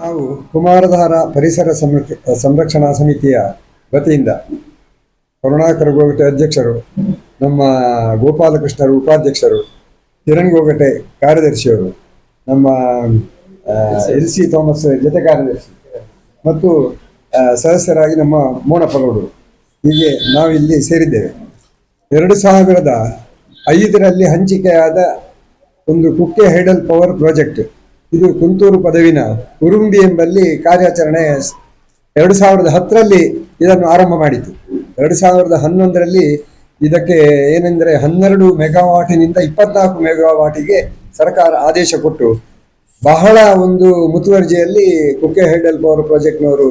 ನಾವು ಕುಮಾರಧಾರ ಪರಿಸರ ಸಂರಕ್ಷಣಾ ಸಮಿತಿಯ ವತಿಯಿಂದ ಕರುಣಾಕರ ಗೋಗಟೆ ಅಧ್ಯಕ್ಷರು, ನಮ್ಮ ಗೋಪಾಲಕೃಷ್ಣರು ಉಪಾಧ್ಯಕ್ಷರು, ಕಿರಣ್ ಗೋಗಟೆ ಕಾರ್ಯದರ್ಶಿಯವರು, ನಮ್ಮ LC ಥಾಮಸ್ ಜೊತೆ ಕಾರ್ಯದರ್ಶಿ ಮತ್ತು ಸದಸ್ಯರಾಗಿ ನಮ್ಮ ಮೋನಪ್ಪಗೌಡರು, ಹೀಗೆ ನಾವಿಲ್ಲಿ ಸೇರಿದ್ದೇವೆ. 2005ರಲ್ಲಿ ಹಂಚಿಕೆಯಾದ ಒಂದು ಕುಕ್ಕೆ ಹೈಡಲ್ ಪವರ್ ಪ್ರಾಜೆಕ್ಟ್, ಇದು ಕುಂತೂರು ಪದವಿನ ಉರುಂಬಿ ಎಂಬಲ್ಲಿ ಕಾರ್ಯಾಚರಣೆ 2010ರಲ್ಲಿ ಇದನ್ನು ಆರಂಭ ಮಾಡಿತು. 2011ರಲ್ಲಿ ಇದಕ್ಕೆ ಏನೆಂದರೆ 12 ಮೆಗಾವಾಟಿನಿಂದ 24 ಮೆಗಾವಾಟಿಗೆ ಸರ್ಕಾರ ಆದೇಶ ಕೊಟ್ಟು ಬಹಳ ಒಂದು ಮುತುವರ್ಜಿಯಲ್ಲಿ ಕುಕ್ಕೆ ಹೈಡಲ್ ಪವರ್ ಪ್ರಾಜೆಕ್ಟ್ನವರು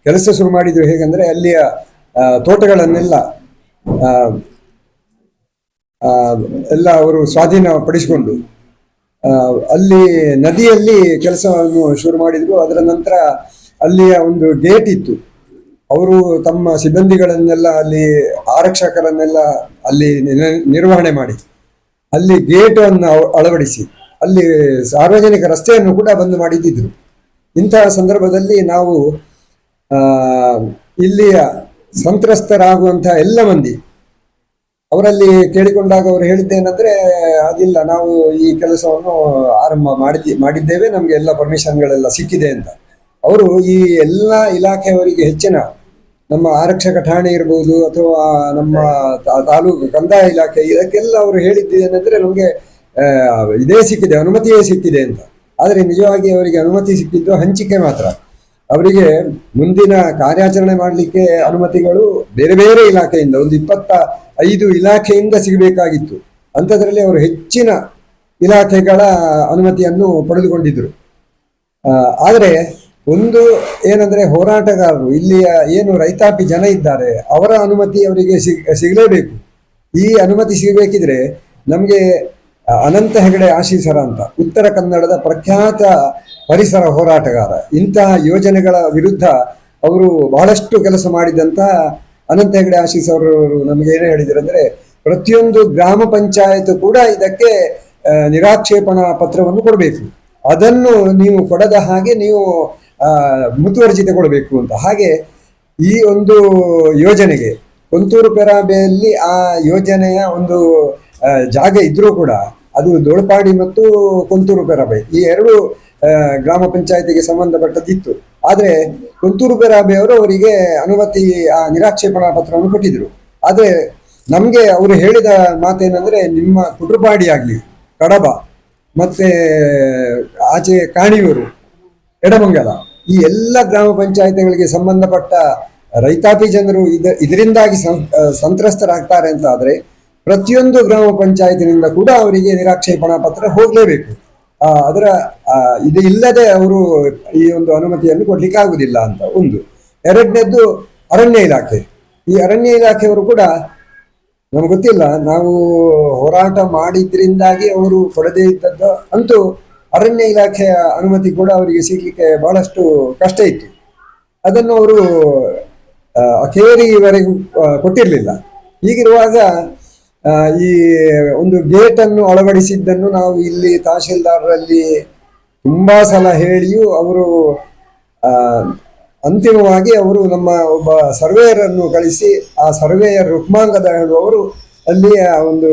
ಕೆಲಸ ಶುರು ಮಾಡಿದ್ರು. ಹೇಗೆಂದರೆ ಅಲ್ಲಿಯ ತೋಟಗಳನ್ನೆಲ್ಲ ಎಲ್ಲ ಅವರು ಸ್ವಾಧೀನಪಡಿಸಿಕೊಂಡು ಅಲ್ಲಿ ನದಿಯಲ್ಲಿ ಕೆಲಸವನ್ನು ಶುರು ಮಾಡಿದ್ರು. ಅದರ ನಂತರ ಅಲ್ಲಿಯ ಒಂದು ಗೇಟ್ ಇತ್ತು, ಅವರು ತಮ್ಮ ಸಿಬ್ಬಂದಿಗಳನ್ನೆಲ್ಲ ಅಲ್ಲಿ ಆರಕ್ಷಕರನ್ನೆಲ್ಲ ಅಲ್ಲಿ ನಿರ್ವಹಣೆ ಮಾಡಿ ಅಲ್ಲಿ ಗೇಟನ್ನು ಅಳವಡಿಸಿ ಅಲ್ಲಿ ಸಾರ್ವಜನಿಕ ರಸ್ತೆಯನ್ನು ಕೂಡ ಬಂದ್ ಮಾಡಿದ್ದಿದ್ರು. ಇಂತಹ ಸಂದರ್ಭದಲ್ಲಿ ನಾವು ಇಲ್ಲಿಯ ಸಂತ್ರಸ್ತರಾಗುವಂತಹ ಎಲ್ಲ ಮಂದಿ ಅವರಲ್ಲಿ ಕೇಳಿಕೊಂಡಾಗ ಅವರು ಹೇಳಿದ್ದೇನೆಂದ್ರೆ, ಅದಿಲ್ಲ, ನಾವು ಈ ಕೆಲಸವನ್ನು ಆರಂಭ ಮಾಡಿದ್ದೇವೆ, ನಮಗೆ ಎಲ್ಲ ಪರ್ಮಿಷನ್ಗಳೆಲ್ಲ ಸಿಕ್ಕಿದೆ ಅಂತ. ಅವರು ಈ ಎಲ್ಲ ಇಲಾಖೆಯವರಿಗೆ ಹೆಚ್ಚಿನ ನಮ್ಮ ಆರಕ್ಷಕ ಠಾಣೆ ಇರ್ಬೋದು ಅಥವಾ ನಮ್ಮ ತಾಲೂಕು ಕಂದಾಯ ಇಲಾಖೆ, ಇದಕ್ಕೆಲ್ಲ ಅವರು ಹೇಳಿದ್ದೇನೆಂದ್ರೆ ನಮಗೆ ಇದೇ ಸಿಕ್ಕಿದೆ, ಅನುಮತಿಯೇ ಸಿಕ್ಕಿದೆ ಅಂತ. ಆದರೆ ನಿಜವಾಗಿ ಅವರಿಗೆ ಅನುಮತಿ ಸಿಕ್ಕಿದ್ದು ಹಂಚಿಕೆ ಮಾತ್ರ. ಅವರಿಗೆ ಮುಂದಿನ ಕಾರ್ಯಾಚರಣೆ ಮಾಡಲಿಕ್ಕೆ ಅನುಮತಿಗಳು ಬೇರೆ ಬೇರೆ ಇಲಾಖೆಯಿಂದ ಒಂದು 25 ಇಲಾಖೆಯಿಂದ ಸಿಗಬೇಕಾಗಿತ್ತು. ಅಂಥದ್ರಲ್ಲಿ ಅವರು ಹೆಚ್ಚಿನ ಇಲಾಖೆಗಳ ಅನುಮತಿಯನ್ನು ಪಡೆದುಕೊಂಡಿದ್ರು. ಆದರೆ ಒಂದು ಏನಂದ್ರೆ, ಹೋರಾಟಗಾರರು ಇಲ್ಲಿಯ ಏನು ರೈತಾಪಿ ಜನ ಇದ್ದಾರೆ ಅವರ ಅನುಮತಿ ಅವರಿಗೆ ಸಿಗಲೇಬೇಕು. ಈ ಅನುಮತಿ ಸಿಗಬೇಕಿದ್ರೆ ನಮಗೆ ಅನಂತ ಹೆಗಡೆ ಆಶೀಸರ ಅಂತ ಉತ್ತರ ಕನ್ನಡದ ಪ್ರಖ್ಯಾತ ಪರಿಸರ ಹೋರಾಟಗಾರ, ಇಂತಹ ಯೋಜನೆಗಳ ವಿರುದ್ಧ ಅವರು ಬಹಳಷ್ಟು ಕೆಲಸ ಮಾಡಿದಂತಹ ಅನಂತ ಹೆಗಡೆ ಆಶೀಸರು ನಮಗೆ ಏನು ಹೇಳಿದ್ರು ಅಂದ್ರೆ, ಪ್ರತಿಯೊಂದು ಗ್ರಾಮ ಪಂಚಾಯತ್ ಕೂಡ ಇದಕ್ಕೆ ನಿರಾಕ್ಷೇಪಣಾ ಪತ್ರವನ್ನು ಕೊಡಬೇಕು, ಅದನ್ನು ನೀವು ಕೊಡದ ಹಾಗೆ ನೀವು ಮುತುವರ್ಜಿ ತಗೊಳ್ಬೇಕು ಅಂತ. ಹಾಗೆ ಈ ಒಂದು ಯೋಜನೆಗೆ ಕುಂತೂರು ಪೆರಾಬೆಯಲ್ಲಿ ಆ ಯೋಜನೆಯ ಒಂದು ಜಾಗ ಇದ್ರೂ ಕೂಡ ಅದು ದೋಳಪಾಡಿ ಮತ್ತು ಕುಂತೂರು ಪೆರಾಬೆ ಈ 2 ಗ್ರಾಮ ಪಂಚಾಯತಿಗೆ ಸಂಬಂಧಪಟ್ಟದಿತ್ತು. ಆದರೆ ಕುಂತೂರು ಪೆರಾಬೆ ಅವರು ಅವರಿಗೆ ಅನುಮತಿ ಆ ನಿರಾಕ್ಷೇಪಣಾ ಪತ್ರವನ್ನು ಕೊಟ್ಟಿದ್ರು. ಆದರೆ ನಮಗೆ ಅವರು ಹೇಳಿದ ಮಾತೇನೆಂದ್ರೆ, ನಿಮ್ಮ ಕುಟ್ರಪಾಡಿ ಆಗಲಿ, ಕಡಬ ಮತ್ತೆ ಆಚೆ ಕಾಣಿಯೂರು, ಎಡಮಂಗಲ ಈ ಎಲ್ಲ ಗ್ರಾಮ ಪಂಚಾಯತಿಗಳಿಗೆ ಸಂಬಂಧಪಟ್ಟ ರೈತಾಪಿ ಜನರು ಇದರಿಂದಾಗಿ ಸಂತ್ರಸ್ತರಾಗ್ತಾರೆ ಅಂತ ಆದರೆ ಪ್ರತಿಯೊಂದು ಗ್ರಾಮ ಪಂಚಾಯತಿನಿಂದ ಕೂಡ ಅವರಿಗೆ ನಿರಾಕ್ಷೇಪಣಾ ಪತ್ರ ಹೋಗಲೇಬೇಕು. ಅದರ ಇದು ಇಲ್ಲದೆ ಅವರು ಈ ಒಂದು ಅನುಮತಿಯನ್ನು ಕೊಡ್ಲಿಕ್ಕೆ ಆಗುದಿಲ್ಲ ಅಂತ ಒಂದು. ಎರಡನೇದ್ದು ಅರಣ್ಯ ಇಲಾಖೆ. ಈ ಅರಣ್ಯ ಇಲಾಖೆಯವರು ಕೂಡ ನಮ್ಗೆ ಗೊತ್ತಿಲ್ಲ, ನಾವು ಹೋರಾಟ ಮಾಡಿದ್ರಿಂದಾಗಿ ಅವರು ಕೊಡದೇ ಇದ್ದದ್ದು ಅಂತೂ ಅರಣ್ಯ ಇಲಾಖೆಯ ಅನುಮತಿ ಕೂಡ ಅವರಿಗೆ ಸಿಗ್ಲಿಕ್ಕೆ ಬಹಳಷ್ಟು ಕಷ್ಟ ಇತ್ತು. ಅದನ್ನು ಅವರು ಅಖೇರಿವರೆಗೂ ಕೊಟ್ಟಿರಲಿಲ್ಲ. ಹೀಗಿರುವಾಗ ಈ ಒಂದು ಗೇಟನ್ನು ಅಳವಡಿಸಿದ್ದನ್ನು ನಾವು ಇಲ್ಲಿ ತಹಶೀಲ್ದಾರರಲ್ಲಿ ತುಂಬಾ ಸಲ ಹೇಳಿಯೂ ಅವರು ಅಂತಿಮವಾಗಿ ಅವರು ನಮ್ಮ ಒಬ್ಬ ಸರ್ವೇಯರನ್ನು ಕಳಿಸಿ ಆ ಸರ್ವೇಯರ್ ರುಕ್ಮಾಂಗದ ಹೇಳುವವರು ಅಲ್ಲಿಯ ಒಂದು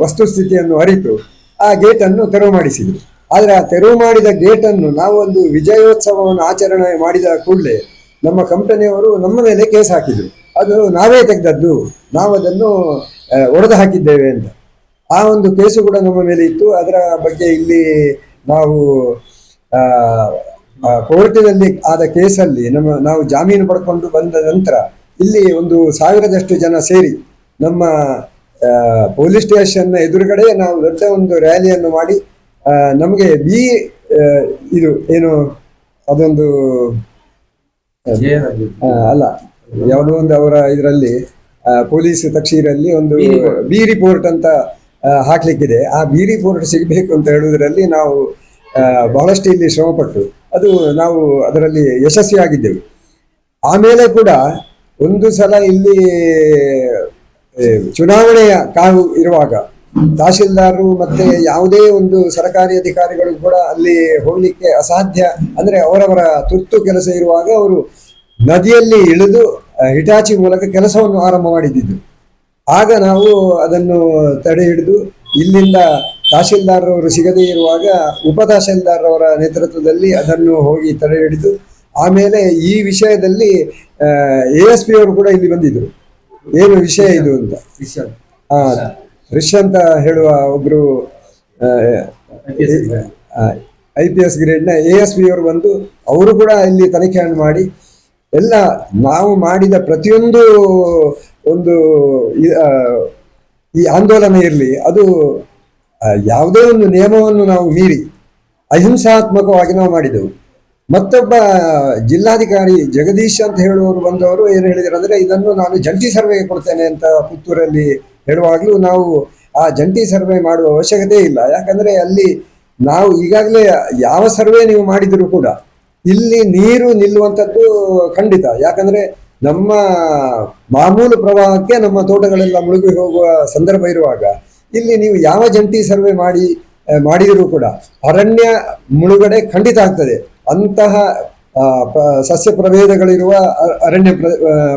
ವಸ್ತುಸ್ಥಿತಿಯನ್ನು ಅರಿತು ಆ ಗೇಟನ್ನು ತೆರವು ಮಾಡಿಸಿದರು. ಆದರೆ ಆ ತೆರವು ಮಾಡಿದ ಗೇಟನ್ನು ನಾವು ಒಂದು ವಿಜಯೋತ್ಸವವನ್ನು ಆಚರಣೆ ಮಾಡಿದ ಕೂಡಲೇ ನಮ್ಮ ಕಂಪನಿಯವರು ನಮ್ಮ ಮೇಲೆ ಕೇಸ್ ಹಾಕಿದರು. ಅದು ನಾವೇ ತೆಗೆದದ್ದು, ನಾವು ಅದನ್ನು ಒಡೆದು ಹಾಕಿದ್ದೇವೆ ಅಂತ. ಆ ಒಂದು ಕೇಸು ಕೂಡ ನಮ್ಮ ಮೇಲೆ ಇತ್ತು. ಅದರ ಬಗ್ಗೆ ಇಲ್ಲಿ ನಾವು ಕೋರ್ಟಿನಲ್ಲಿ ಆದ ಕೇಸಲ್ಲಿ ನಾವು ಜಾಮೀನು ಪಡ್ಕೊಂಡು ಬಂದ ನಂತರ ಇಲ್ಲಿ ಒಂದು 1000ದಷ್ಟು ಜನ ಸೇರಿ ನಮ್ಮ ಪೊಲೀಸ್ ಸ್ಟೇಷನ್ನ ಎದುರುಗಡೆ ನಾವು ದೊಡ್ಡ ಒಂದು ರ್ಯಾಲಿಯನ್ನು ಮಾಡಿ ನಮಗೆ ಇದು ಏನು ಅದೊಂದು ಅಲ್ಲ ಯಾವುದೋ ಒಂದು ಅವರ ಇದರಲ್ಲಿ ಪೊಲೀಸ್ ತಕ್ಷೀರಲ್ಲಿ ಒಂದು ಬಿ ರಿಪೋರ್ಟ್ ಅಂತ ಹಾಕ್ಲಿಕ್ಕಿದೆ. ಆ ಬಿ ರಿಪೋರ್ಟ್ ಸಿಗಬೇಕು ಅಂತ ಹೇಳುವುದರಲ್ಲಿ ನಾವು ಬಹಳಷ್ಟು ಇಲ್ಲಿ ಶ್ರಮಪಟ್ಟು ಅದು ನಾವು ಅದರಲ್ಲಿ ಯಶಸ್ವಿಯಾಗಿದ್ದೆವು. ಆಮೇಲೆ ಕೂಡ ಒಂದು ಸಲ ಇಲ್ಲಿ ಚುನಾವಣೆಯ ಕಾವು ಇರುವಾಗ ತಹಶೀಲ್ದಾರರು ಮತ್ತೆ ಯಾವುದೇ ಒಂದು ಸರ್ಕಾರಿ ಅಧಿಕಾರಿಗಳು ಕೂಡ ಅಲ್ಲಿ ಹೋಗ್ಲಿಕ್ಕೆ ಅಸಾಧ್ಯ. ಅಂದ್ರೆ ಅವರವರ ತುರ್ತು ಕೆಲಸ ಇರುವಾಗ ಅವರು ನದಿಯಲ್ಲಿ ಇಳಿದು ಹಿಟಾಚಿ ಮೂಲಕ ಕೆಲಸವನ್ನು ಆರಂಭ ಮಾಡಿದ್ದು. ಆಗ ನಾವು ಅದನ್ನು ತಡೆ ಹಿಡಿದು ಇಲ್ಲಿಂದ ತಹಶೀಲ್ದಾರರವರು ಸಿಗದೇ ಇರುವಾಗ ಉಪ ತಹಶೀಲ್ದಾರರವರ ನೇತೃತ್ವದಲ್ಲಿ ಅದನ್ನು ಹೋಗಿ ತಡೆ ಹಿಡಿದು ಆಮೇಲೆ ಈ ವಿಷಯದಲ್ಲಿ ASP ಅವರು ಕೂಡ ಇಲ್ಲಿ ಬಂದಿದ್ರು. ಏನು ವಿಷಯ ಇದು ಅಂತ ರಿಷ್ ಅಂತ ಹೇಳುವ ಒಬ್ರು IPS ಗ್ರೇಡ್ನ ASP ಅವರು ಬಂದು ಅವರು ಕೂಡ ಇಲ್ಲಿ ತನಿಖೆಯನ್ನು ಮಾಡಿ ಎಲ್ಲ ನಾವು ಮಾಡಿದ ಪ್ರತಿಯೊಂದು ಒಂದು ಈ ಆಂದೋಲನ ಇರಲಿ ಅದು ಯಾವುದೇ ಒಂದು ನಿಯಮವನ್ನು ನಾವು ಮೀರಿ ಅಹಿಂಸಾತ್ಮಕವಾಗಿ ನಾವು ಮಾಡಿದೆವು. ಮತ್ತೊಬ್ಬ ಜಿಲ್ಲಾಧಿಕಾರಿ ಜಗದೀಶ್ ಅಂತ ಹೇಳುವವರು ಬಂದವರು ಏನು ಹೇಳಿದರು ಅಂದರೆ ಇದನ್ನು ನಾನು ಜಂಟಿ ಸರ್ವೆಗೆ ಕೊಡ್ತೇನೆ ಅಂತ ಪುತ್ತೂರಲ್ಲಿ ಹೇಳುವಾಗಲೂ ನಾವು ಆ ಜಂಟಿ ಸರ್ವೆ ಮಾಡುವ ಅವಶ್ಯಕತೆ ಇಲ್ಲ. ಯಾಕಂದರೆ ಅಲ್ಲಿ ನಾವು ಈಗಾಗಲೇ ಯಾವ ಸರ್ವೆ ನೀವು ಮಾಡಿದರೂ ಕೂಡ ಇಲ್ಲಿ ನೀರು ನಿಲ್ಲುವಂಥದ್ದು ಖಂಡಿತ. ಯಾಕಂದರೆ ನಮ್ಮ ಮಾಮೂಲು ಪ್ರವಾಹಕ್ಕೆ ನಮ್ಮ ತೋಟಗಳೆಲ್ಲ ಮುಳುಗಿ ಹೋಗುವ ಸಂದರ್ಭ ಇರುವಾಗ ಇಲ್ಲಿ ನೀವು ಯಾವ ಜಂಟಿ ಸರ್ವೆ ಮಾಡಿದರೂ ಕೂಡ ಅರಣ್ಯ ಮುಳುಗಡೆ ಖಂಡಿತ ಆಗ್ತದೆ. ಅಂತಹ ಸಸ್ಯ ಪ್ರಭೇದಗಳಿರುವ ಅರಣ್ಯ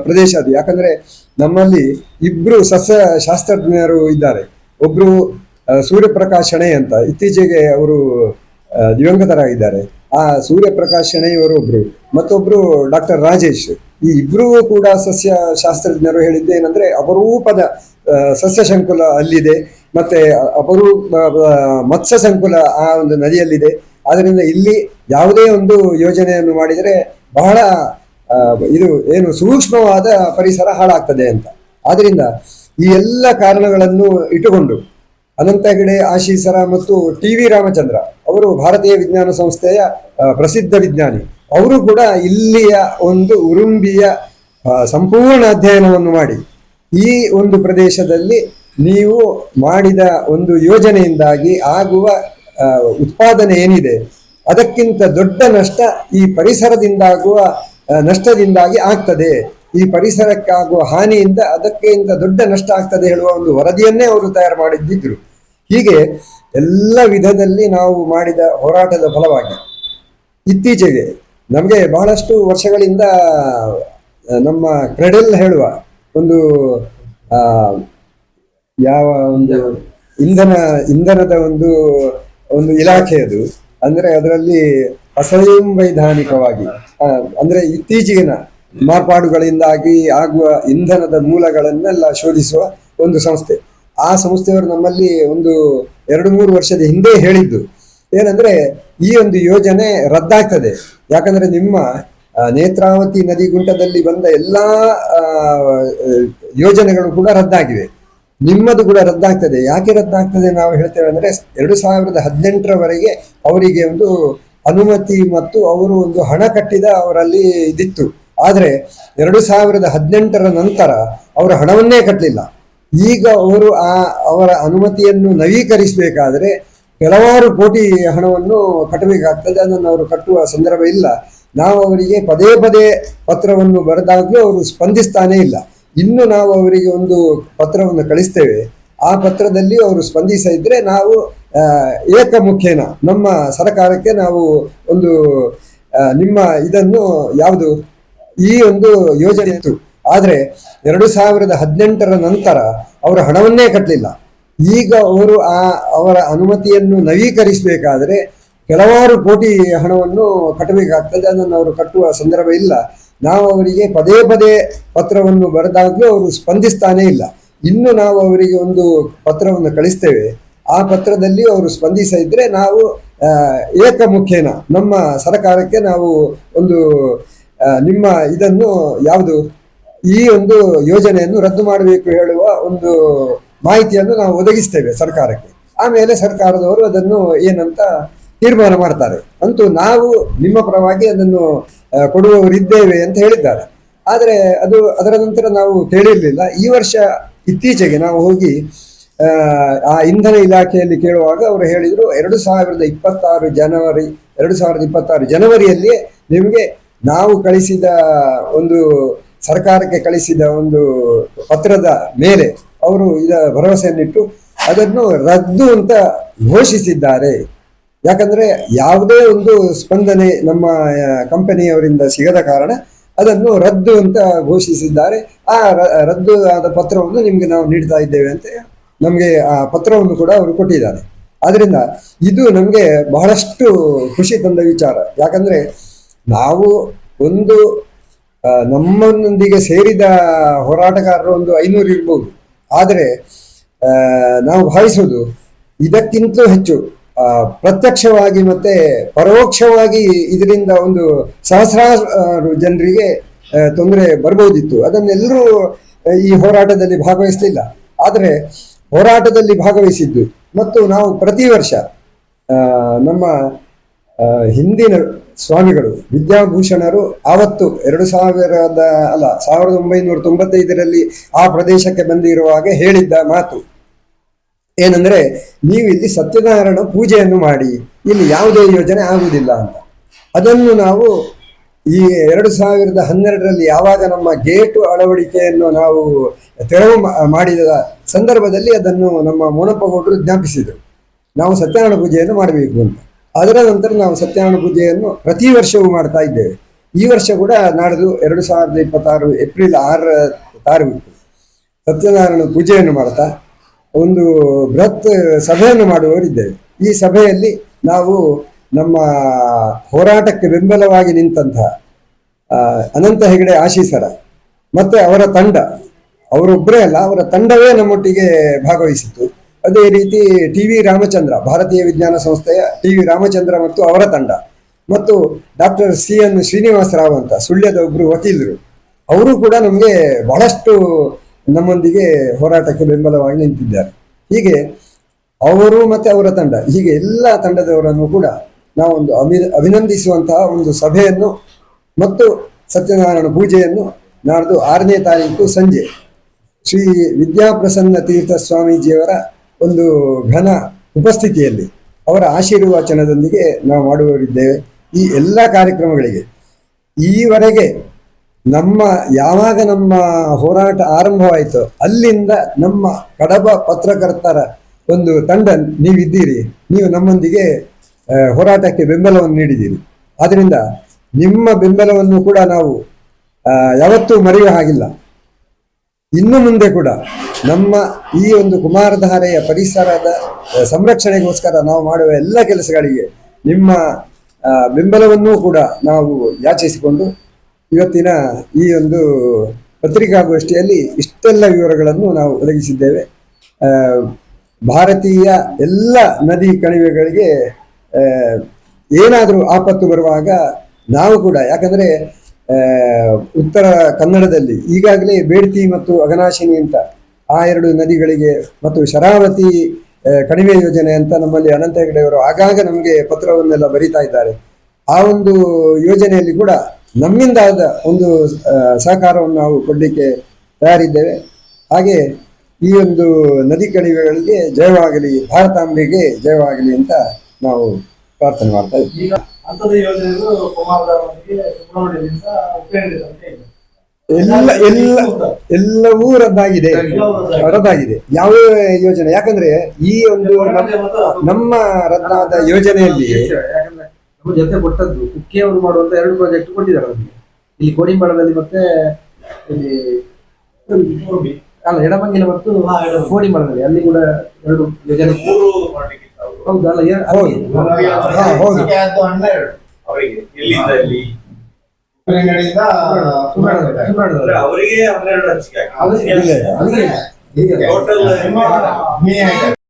ಪ್ರದೇಶ ಅದು. ಯಾಕಂದರೆ ನಮ್ಮಲ್ಲಿ ಇಬ್ಬರು ಸಸ್ಯ ಶಾಸ್ತ್ರಜ್ಞರು ಇದ್ದಾರೆ. ಒಬ್ಬರು ಸೂರ್ಯಪ್ರಕಾಶ್ ಶೆಣೈ ಅಂತ, ಇತ್ತೀಚೆಗೆ ಅವರು ದಿವಂಗತರಾಗಿದ್ದಾರೆ. ಆ ಸೂರ್ಯಪ್ರಕಾಶ್ ಶೆಣೈ ಅವರು ಒಬ್ರು, ಮತ್ತೊಬ್ರು ಡಾಕ್ಟರ್ ರಾಜೇಶ್. ಈ ಇಬ್ಬರೂ ಕೂಡ ಸಸ್ಯ ಶಾಸ್ತ್ರಜ್ಞರು ಹೇಳಿದ್ದೇನೆಂದ್ರೆ ಅಪರೂಪದ ಸಸ್ಯ ಸಂಕುಲ ಅಲ್ಲಿದೆ, ಮತ್ತೆ ಅಪರೂಪ ಮತ್ಸ್ಯ ಸಂಕುಲ ಆ ಒಂದು ನದಿಯಲ್ಲಿದೆ. ಆದ್ದರಿಂದ ಇಲ್ಲಿ ಯಾವುದೇ ಒಂದು ಯೋಜನೆಯನ್ನು ಮಾಡಿದರೆ ಬಹಳ ಇದು ಏನು ಸೂಕ್ಷ್ಮವಾದ ಪರಿಸರ ಹಾಳಾಗ್ತದೆ ಅಂತ. ಆದ್ದರಿಂದ ಈ ಎಲ್ಲ ಕಾರಣಗಳನ್ನು ಇಟ್ಟುಕೊಂಡು ಅನಂತ ಹೆಗಡೆ, ಆಶೀಸರ ಮತ್ತು TV ರಾಮಚಂದ್ರ ಅವರು ಭಾರತೀಯ ವಿಜ್ಞಾನ ಸಂಸ್ಥೆಯ ಪ್ರಸಿದ್ಧ ವಿಜ್ಞಾನಿ. ಅವರು ಕೂಡ ಇಲ್ಲಿಯ ಒಂದು ಉರುಂಬಿಯ ಸಂಪೂರ್ಣ ಅಧ್ಯಯನವನ್ನು ಮಾಡಿ ಈ ಒಂದು ಪ್ರದೇಶದಲ್ಲಿ ನೀವು ಮಾಡಿದ ಒಂದು ಯೋಜನೆಯಿಂದಾಗಿ ಆಗುವ ಉತ್ಪಾದನೆ ಏನಿದೆ ಅದಕ್ಕಿಂತ ದೊಡ್ಡ ನಷ್ಟ ಈ ಪರಿಸರದಿಂದಾಗುವ ನಷ್ಟದಿಂದಾಗಿ ಆಗ್ತದೆ. ಈ ಪರಿಸರಕ್ಕಾಗುವ ಹಾನಿಯಿಂದ ಅದಕ್ಕಿಂತ ದೊಡ್ಡ ನಷ್ಟ ಆಗ್ತದೆ ಹೇಳುವ ಒಂದು ವರದಿಯನ್ನೇ ಅವರು ತಯಾರು ಮಾಡಿದ್ದಿದ್ರು. ಹೀಗೆ ಎಲ್ಲ ವಿಧದಲ್ಲಿ ನಾವು ಮಾಡಿದ ಹೋರಾಟದ ಫಲವಾಗಿ ಇತ್ತೀಚೆಗೆ ನಮಗೆ ಬಹಳಷ್ಟು ವರ್ಷಗಳಿಂದ ನಮ್ಮ ಕ್ರೆಡೆಲ್ ಹೇಳುವ ಒಂದು ಯಾವ ಒಂದು ಇಂಧನದ ಒಂದು ಇಲಾಖೆ ಅದು. ಅಂದರೆ ಅದರಲ್ಲಿ ಅಸಂವೈಧಾನಿಕವಾಗಿ ಅಂದರೆ ಇತ್ತೀಚೆಗಿನ ಮಾರ್ಪಾಡುಗಳಿಂದಾಗಿ ಆಗುವ ಇಂಧನದ ಮೂಲಗಳನ್ನೆಲ್ಲ ಶೋಧಿಸುವ ಒಂದು ಸಂಸ್ಥೆ. ಆ ಸಂಸ್ಥೆಯವರು ನಮ್ಮಲ್ಲಿ ಒಂದು 2-3 ವರ್ಷದ ಹಿಂದೆ ಹೇಳಿದ್ದು ಏನಂದ್ರೆ ಈ ಒಂದು ಯೋಜನೆ ರದ್ದಾಗ್ತದೆ. ಯಾಕಂದ್ರೆ ನಿಮ್ಮ ನೇತ್ರಾವತಿ ನದಿಗುಂಟದಲ್ಲಿ ಬಂದ ಎಲ್ಲಾ ಯೋಜನೆಗಳು ಕೂಡ ರದ್ದಾಗಿವೆ, ನಿಮ್ಮದು ಕೂಡ ರದ್ದಾಗ್ತದೆ. ಯಾಕೆ ರದ್ದಾಗ್ತದೆ ನಾವು ಹೇಳ್ತೇವೆ ಅಂದ್ರೆ 2018ರವರೆಗೆ ಅವರಿಗೆ ಒಂದು ಅನುಮತಿ ಮತ್ತು ಅವರು ಒಂದು ಹಣ ಕಟ್ಟಿದ ಅವರಲ್ಲಿ ಇದಿತ್ತು. ಆದರೆ 2018ರ ನಂತರ ಅವರು ಹಣವನ್ನೇ ಕಟ್ಟಲಿಲ್ಲ. ಈಗ ಅವರು ಅವರ ಅನುಮತಿಯನ್ನು ನವೀಕರಿಸಬೇಕಾದ್ರೆ ಕೆಲವಾರು ಕೋಟಿ ಹಣವನ್ನು ಕಟ್ಟಬೇಕಾಗ್ತದೆ. ಅದನ್ನು ಅವರು ಕಟ್ಟುವ ಸಂದರ್ಭ ಇಲ್ಲ. ನಾವು ಅವರಿಗೆ ಪದೇ ಪದೇ ಪತ್ರವನ್ನು ಬರೆದಾಗಲೂ ಅವರು ಸ್ಪಂದಿಸ್ತಾನೇ ಇಲ್ಲ. ಇನ್ನು ನಾವು ಅವರಿಗೆ ಒಂದು ಪತ್ರವನ್ನು ಕಳಿಸ್ತೇವೆ, ಆ ಪತ್ರದಲ್ಲಿ ಅವರು ಸ್ಪಂದಿಸಿದ್ರೆ ನಾವು ಏಕಮುಖೇನ ನಮ್ಮ ಸರ್ಕಾರಕ್ಕೆ ನಾವು ಒಂದು ನಿಮ್ಮ ಇದನ್ನು ಯಾವುದು ಈ ಒಂದು ಯೋಜನೆ ಇತ್ತು. ಆದರೆ 2018ರ ನಂತರ ಅವರು ಹಣವನ್ನೇ ಕಟ್ಟಲಿಲ್ಲ. ಈಗ ಅವರು ಅವರ ಅನುಮತಿಯನ್ನು ನವೀಕರಿಸಬೇಕಾದ್ರೆ ಕೆಲವಾರು ಕೋಟಿ ಹಣವನ್ನು ಕಟ್ಟಬೇಕಾಗ್ತದೆ. ಅದನ್ನು ಅವರು ಕಟ್ಟುವ ಸಂದರ್ಭ ಇಲ್ಲ. ನಾವು ಅವರಿಗೆ ಪದೇ ಪದೇ ಪತ್ರವನ್ನು ಬರೆದಾಗಲೂ ಅವರು ಸ್ಪಂದಿಸ್ತಾನೇ ಇಲ್ಲ. ಇನ್ನು ನಾವು ಅವರಿಗೆ ಒಂದು ಪತ್ರವನ್ನು ಕಳಿಸ್ತೇವೆ, ಆ ಪತ್ರದಲ್ಲಿ ಅವರು ಸ್ಪಂದಿಸಿದ್ರೆ ನಾವು ಏಕಮುಖೇನ ನಮ್ಮ ಸರ್ಕಾರಕ್ಕೆ ನಾವು ಒಂದು ನಿಮ್ಮ ಇದನ್ನು ಯಾವುದು ಈ ಒಂದು ಯೋಜನೆಯನ್ನು ರದ್ದು ಮಾಡಬೇಕು ಹೇಳುವ ಒಂದು ಮಾಹಿತಿಯನ್ನು ನಾವು ಒದಗಿಸ್ತೇವೆ ಸರ್ಕಾರಕ್ಕೆ. ಆಮೇಲೆ ಸರ್ಕಾರದವರು ಅದನ್ನು ಏನಂತ ತೀರ್ಮಾನ ಮಾಡ್ತಾರೆ. ಅಂತೂ ನಾವು ನಿಮ್ಮ ಪರವಾಗಿ ಅದನ್ನು ಕೊಡುವವರಿದ್ದೇವೆ ಅಂತ ಹೇಳಿದ್ದಾರೆ. ಆದರೆ ಅದರ ನಂತರ ನಾವು ಕೇಳಿರಲಿಲ್ಲ. ಈ ವರ್ಷ ಇತ್ತೀಚೆಗೆ ನಾವು ಹೋಗಿ ಆ ಇಂಧನ ಇಲಾಖೆಯಲ್ಲಿ ಕೇಳುವಾಗ ಅವರು ಹೇಳಿದರು 2026 ಜನವರಿಯಲ್ಲಿ ನಿಮಗೆ ನಾವು ಕಳಿಸಿದ ಒಂದು ಸರ್ಕಾರಕ್ಕೆ ಕಳಿಸಿದ ಒಂದು ಪತ್ರದ ಮೇಲೆ ಅವರು ಭರವಸೆಯನ್ನಿಟ್ಟು ಅದನ್ನು ರದ್ದು ಅಂತ ಘೋಷಿಸಿದ್ದಾರೆ. ಯಾಕಂದ್ರೆ ಯಾವುದೇ ಒಂದು ಸ್ಪಂದನೆ ನಮ್ಮ ಕಂಪನಿಯವರಿಂದ ಸಿಗದ ಕಾರಣ ಅದನ್ನು ರದ್ದು ಅಂತ ಘೋಷಿಸಿದ್ದಾರೆ. ಆ ರದ್ದು ಆದ ಪತ್ರವನ್ನು ನಿಮಗೆ ನಾವು ನೀಡ್ತಾ ಇದ್ದೇವೆ ಅಂತ ನಮಗೆ ಆ ಪತ್ರವನ್ನು ಕೂಡ ಅವರು ಕೊಟ್ಟಿದ್ದಾರೆ. ಆದ್ರಿಂದ ಇದು ನಮಗೆ ಬಹಳಷ್ಟು ಖುಷಿ ತಂದ ವಿಚಾರ. ಯಾಕಂದ್ರೆ ನಾವು ಒಂದು ನಮ್ಮೊಂದಿಗೆ ಸೇರಿದ ಹೋರಾಟಗಾರರು ಒಂದು 500 ಇರ್ಬೋದು. ಆದರೆ ನಾವು ಭಾವಿಸುವುದು ಇದಕ್ಕಿಂತಲೂ ಹೆಚ್ಚು ಪ್ರತ್ಯಕ್ಷವಾಗಿ ಮತ್ತೆ ಪರೋಕ್ಷವಾಗಿ ಇದರಿಂದ ಒಂದು ಸಹಸ್ರಾರು ಜನರಿಗೆ ತೊಂದರೆ ಬರ್ಬೋದಿತ್ತು. ಅದನ್ನೆಲ್ಲರೂ ಈ ಹೋರಾಟದಲ್ಲಿ ಭಾಗವಹಿಸಲಿಲ್ಲ. ಆದರೆ ಹೋರಾಟದಲ್ಲಿ ಭಾಗವಹಿಸಿದ್ದು ಮತ್ತು ನಾವು ಪ್ರತಿ ವರ್ಷ ನಮ್ಮ ಹಿಂದಿನ ಸ್ವಾಮಿಗಳು ವಿದ್ಯಾಭೂಷಣರು ಆವತ್ತು 1995ರಲ್ಲಿ ಆ ಪ್ರದೇಶಕ್ಕೆ ಬಂದಿರುವಾಗ ಹೇಳಿದ್ದ ಮಾತು ಏನಂದ್ರೆ, ನೀವು ಇಲ್ಲಿ ಸತ್ಯನಾರಾಯಣ ಪೂಜೆಯನ್ನು ಮಾಡಿ, ಇಲ್ಲಿ ಯಾವುದೇ ಯೋಜನೆ ಆಗುವುದಿಲ್ಲ ಅಂತ. ಅದನ್ನು ನಾವು ಈ 2012ರಲ್ಲಿ ಯಾವಾಗ ನಮ್ಮ ಗೇಟು ಅಳವಡಿಕೆಯನ್ನು ನಾವು ತೆರವು ಮಾಡಿದ ಸಂದರ್ಭದಲ್ಲಿ ಅದನ್ನು ನಮ್ಮ ಮೋನಪ್ಪಗೌಡರು ಜ್ಞಾಪಿಸಿದರು, ನಾವು ಸತ್ಯನಾರಾಯಣ ಪೂಜೆಯನ್ನು ಮಾಡಬೇಕು ಅಂತ. ಅದರ ನಂತರ ನಾವು ಸತ್ಯನಾರಾಯಣ ಪೂಜೆಯನ್ನು ಪ್ರತಿ ವರ್ಷವೂ ಮಾಡ್ತಾ ಇದ್ದೇವೆ. ಈ ವರ್ಷ ಕೂಡ ನಾಡ್ದು 2026 ಏಪ್ರಿಲ್ 6ರ ತಾರೀಕು ಸತ್ಯನಾರಾಯಣ ಪೂಜೆಯನ್ನು ಮಾಡ್ತಾ ಒಂದು ಬೃಹತ್ ಸಭೆಯನ್ನು ಮಾಡುವವರಿದ್ದೇವೆ. ಈ ಸಭೆಯಲ್ಲಿ ನಾವು ನಮ್ಮ ಹೋರಾಟಕ್ಕೆ ಬೆಂಬಲವಾಗಿ ನಿಂತಹ ಅನಂತ ಹೆಗಡೆ ಆಶೀಸರ ಮತ್ತೆ ಅವರ ತಂಡ, ಅವರೊಬ್ಬರೇ ಅಲ್ಲ, ಅವರ ತಂಡವೇ ನಮ್ಮೊಟ್ಟಿಗೆ ಭಾಗವಹಿಸಿತ್ತು. ಅದೇ ರೀತಿ ಟಿ.ವಿ. ರಾಮಚಂದ್ರ, ಭಾರತೀಯ ವಿಜ್ಞಾನ ಸಂಸ್ಥೆಯ ಟಿ.ವಿ. ರಾಮಚಂದ್ರ ಮತ್ತು ಅವರ ತಂಡ, ಮತ್ತು ಡಾಕ್ಟರ್ C.N. ಶ್ರೀನಿವಾಸರಾವ್ ಅಂತ ಸುಳ್ಯದ ಒಬ್ಬರು ವಕೀಲರು, ಅವರು ಕೂಡ ನಮಗೆ ಬಹಳಷ್ಟು ನಮ್ಮೊಂದಿಗೆ ಹೋರಾಟಕ್ಕೆ ಬೆಂಬಲವಾಗಿ ನಿಂತಿದ್ದಾರೆ. ಹೀಗೆ ಅವರು ಮತ್ತೆ ಅವರ ತಂಡ, ಹೀಗೆ ಎಲ್ಲ ತಂಡದವರನ್ನು ಕೂಡ ನಾವೊಂದು ಅಭಿನಂದಿಸುವಂತಹ ಒಂದು ಸಭೆಯನ್ನು ಮತ್ತು ಸತ್ಯನಾರಾಯಣ ಪೂಜೆಯನ್ನು ನಾಡ್ದು 6ನೇ ತಾರೀಕು ಸಂಜೆ ಶ್ರೀ ವಿದ್ಯಾಪ್ರಸನ್ನ ತೀರ್ಥ ಸ್ವಾಮೀಜಿಯವರ ಒಂದು ಘನ ಉಪಸ್ಥಿತಿಯಲ್ಲಿ ಅವರ ಆಶೀರ್ವಚನದೊಂದಿಗೆ ನಾವು ಮಾಡುವವರಿದ್ದೇವೆ. ಈ ಎಲ್ಲ ಕಾರ್ಯಕ್ರಮಗಳಿಗೆ ಈವರೆಗೆ ಯಾವಾಗ ನಮ್ಮ ಹೋರಾಟ ಆರಂಭವಾಯಿತು ಅಲ್ಲಿಂದ ನಮ್ಮ ಕಡಬ ಪತ್ರಕರ್ತರ ಒಂದು ತಂಡ ನೀವಿದ್ದೀರಿ, ನೀವು ನಮ್ಮೊಂದಿಗೆ ಹೋರಾಟಕ್ಕೆ ಬೆಂಬಲವನ್ನು ನೀಡಿದ್ದೀರಿ. ಆದ್ದರಿಂದ ನಿಮ್ಮ ಬೆಂಬಲವನ್ನು ಕೂಡ ನಾವು ಯಾವತ್ತೂ ಮರೆಯುವ ಹಾಗಿಲ್ಲ. ಇನ್ನು ಮುಂದೆ ಕೂಡ ನಮ್ಮ ಈ ಒಂದು ಕುಮಾರಧಾರೆಯ ಪರಿಸರದ ಸಂರಕ್ಷಣೆಗೋಸ್ಕರ ನಾವು ಮಾಡುವ ಎಲ್ಲ ಕೆಲಸಗಳಿಗೆ ನಿಮ್ಮ ಬೆಂಬಲವನ್ನೂ ಕೂಡ ನಾವು ಯಾಚಿಸಿಕೊಂಡು ಇವತ್ತಿನ ಈ ಒಂದು ಪತ್ರಿಕಾಗೋಷ್ಠಿಯಲ್ಲಿ ಇಷ್ಟೆಲ್ಲ ವಿವರಗಳನ್ನು ನಾವು ಒದಗಿಸಿದ್ದೇವೆ. ಭಾರತೀಯ ಎಲ್ಲ ನದಿ ಕಣಿವೆಗಳಿಗೆ ಏನಾದರೂ ಆಪತ್ತು ಬರುವಾಗ ನಾವು ಕೂಡ, ಯಾಕಂದರೆ ಉತ್ತರ ಕನ್ನಡದಲ್ಲಿ ಈಗಾಗಲೇ ಬೇಡ್ತಿ ಮತ್ತು ಅಘನಾಶಿನಿ ಅಂತ ಆ 2 ನದಿಗಳಿಗೆ ಮತ್ತು ಶರಾವತಿ ಕಣಿವೆ ಯೋಜನೆ ಅಂತ ನಮ್ಮಲ್ಲಿ ಅನಂತ ಹೆಗಡೆಯವರು ಆಗಾಗ ನಮಗೆ ಪತ್ರವನ್ನೆಲ್ಲ ಬರೀತಾ ಇದ್ದಾರೆ. ಆ ಒಂದು ಯೋಜನೆಯಲ್ಲಿ ಕೂಡ ನಮ್ಮಿಂದಾದ ಒಂದು ಸಹಕಾರವನ್ನು ನಾವು ಕೊಡಲಿಕ್ಕೆ ತಯಾರಿದ್ದೇವೆ. ಹಾಗೆ ಈ ಒಂದು ನದಿ ಕಣಿವೆಗಳಿಗೆ ಜಯವಾಗಲಿ, ಭಾರತಾಂಬೆಗೆ ಜಯವಾಗಲಿ ಅಂತ ನಾವು ಪ್ರಾರ್ಥನೆ ಮಾಡ್ತಾ ಇದ್ದೀವಿ. ಎಲ್ಲವೂ ರದ್ದಾಗಿದೆ. ಯಾವ ಯೋಜನೆ, ಯಾಕಂದ್ರೆ ಈ ಒಂದು ನಮ್ಮ ರದ್ದಾದ ಯೋಜನೆಯಲ್ಲಿ ನಮ್ಮ ಜೊತೆ ಕೊಟ್ಟದ್ದು ಕುಕ್ಕಿಯವರು ಮಾಡುವಂತ 2 ಪ್ರಾಜೆಕ್ಟ್ ಕೊಟ್ಟಿದ್ದಾರೆ ನಮಗೆ. ಇಲ್ಲಿ ಕೋಡಿಂಬಳದಲ್ಲಿ ಮತ್ತೆ ಇಲ್ಲಿ ಎಡಮಂಗಿಲ ಮತ್ತು ಕೋಡಿಂಬಳದಲ್ಲಿ ಅಲ್ಲಿ ಕೂಡ 2 ಯೋಜನೆ. ಹೌದಲ್ಲ? ಹೌದು.